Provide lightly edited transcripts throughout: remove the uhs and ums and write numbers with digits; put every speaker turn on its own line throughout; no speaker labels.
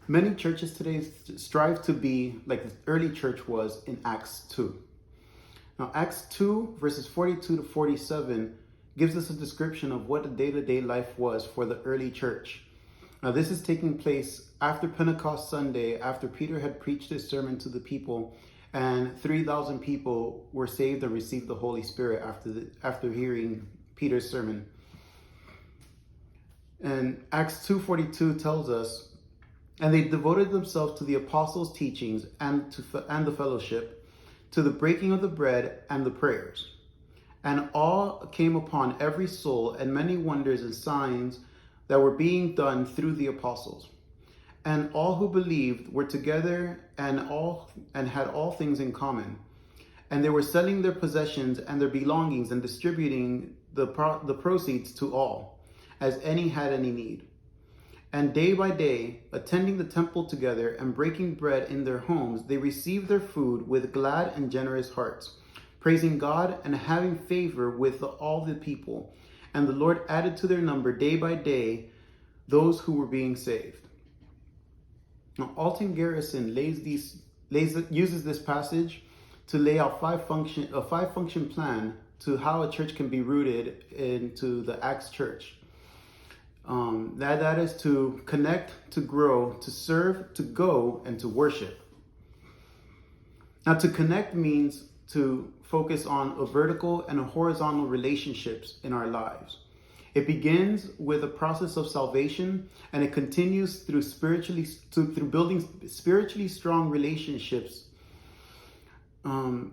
Many churches today strive to be like the early church was in Acts 2. Now, Acts 2, verses 42 to 47, gives us a description of what the day-to-day life was for the early church. Now, this is taking place after Pentecost Sunday, after Peter had preached his sermon to the people, and 3,000 people were saved and received the Holy Spirit after hearing Peter's sermon. And Acts 2:42 tells us, and they devoted themselves to the apostles' teachings and the fellowship, to the breaking of the bread and the prayers. And awe came upon every soul, and many wonders and signs that were being done through the apostles. And all who believed were together and had all things in common. And they were selling their possessions and their belongings and distributing the proceeds to all, as any had any need. And day by day, attending the temple together and breaking bread in their homes, they received their food with glad and generous hearts, praising God and having favor with all the people. And the Lord added to their number day by day those who were being saved. Now, Alton Garrison uses this passage to lay out a five-function plan to how a church can be rooted into the Acts church. That is to connect, to grow, to serve, to go, and to worship. Now, to connect means to focus on a vertical and a horizontal relationships in our lives. It begins with a process of salvation, and it continues through building spiritually strong relationships.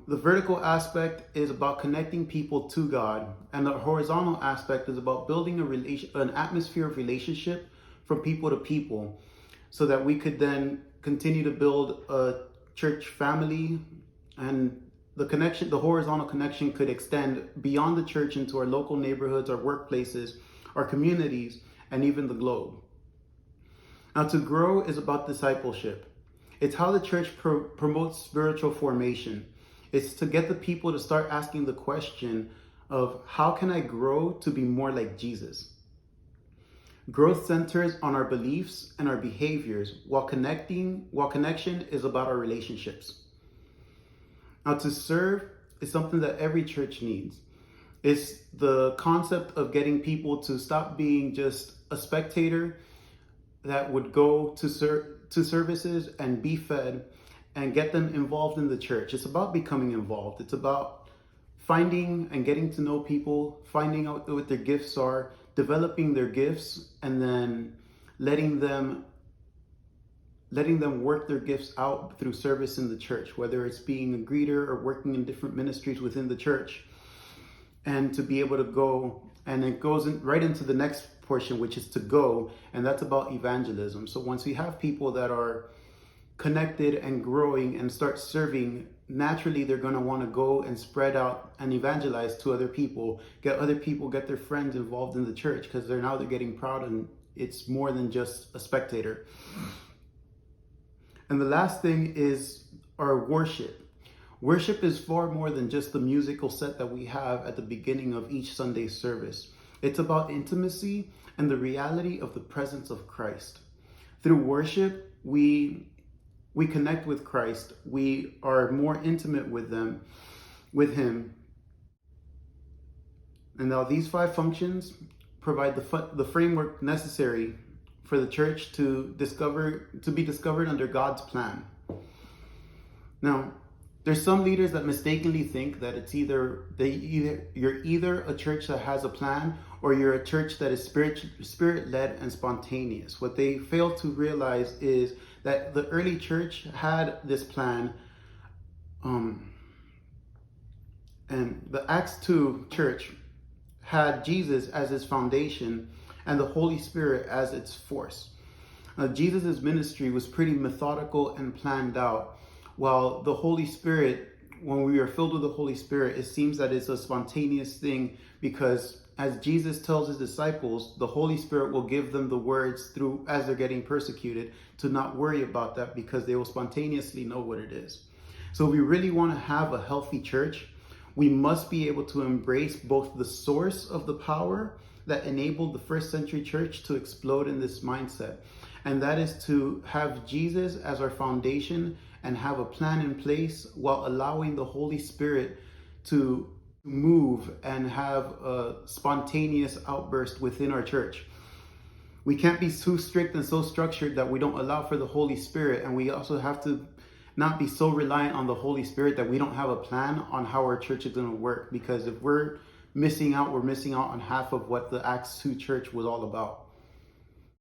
The vertical aspect is about connecting people to God, and the horizontal aspect is about building an atmosphere of relationship from people to people, so that we could then continue to build a church family, and the horizontal connection could extend beyond the church into our local neighborhoods, our workplaces, our communities, and even the globe. Now, to grow is about discipleship. It's how the church promotes spiritual formation. It's to get the people to start asking the question of, how can I grow to be more like Jesus? Growth centers on our beliefs and our behaviors, while connection is about our relationships. Now, to serve is something that every church needs. It's the concept of getting people to stop being just a spectator that would go to services and be fed, and get them involved in the church. It's about becoming involved. It's about finding and getting to know people, finding out what their gifts are, developing their gifts, and then letting them work their gifts out through service in the church, whether it's being a greeter or working in different ministries within the church. And to be able to go, and it goes right into the next portion, which is to go, and that's about evangelism. So once we have people that are connected and growing and start serving, naturally they're going to want to go and spread out and evangelize to other people, get their friends involved in the church, because they're getting proud, and it's more than just a spectator. And the last thing is our worship. Worship is far more than just the musical set that we have at the beginning of each Sunday service. It's about intimacy and the reality of the presence of Christ. Through worship, we connect with Christ. We are more intimate with Him. And now these five functions provide the framework necessary for the church to be discovered under God's plan. Now, there's some leaders that mistakenly think that you're either a church that has a plan, or you're a church that is spirit-led and spontaneous. What they fail to realize is that the early church had this plan, and the Acts 2 church had Jesus as its foundation and the Holy Spirit as its force. Jesus' ministry was pretty methodical and planned out, while the Holy Spirit, when we are filled with the Holy Spirit, it seems that it's a spontaneous thing, because as Jesus tells his disciples, the Holy Spirit will give them the words as they're getting persecuted, to not worry about that, because they will spontaneously know what it is. So if we really want to have a healthy church, we must be able to embrace both the source of the power that enabled the first century church to explode in this mindset, and that is to have Jesus as our foundation and have a plan in place while allowing the Holy Spirit to move and have a spontaneous outburst within our church. We can't be too strict and so structured that we don't allow for the Holy Spirit, and we also have to not be so reliant on the Holy Spirit that we don't have a plan on how our church is going to work, because if we're missing out, we're missing out on half of what the Acts 2 church was all about.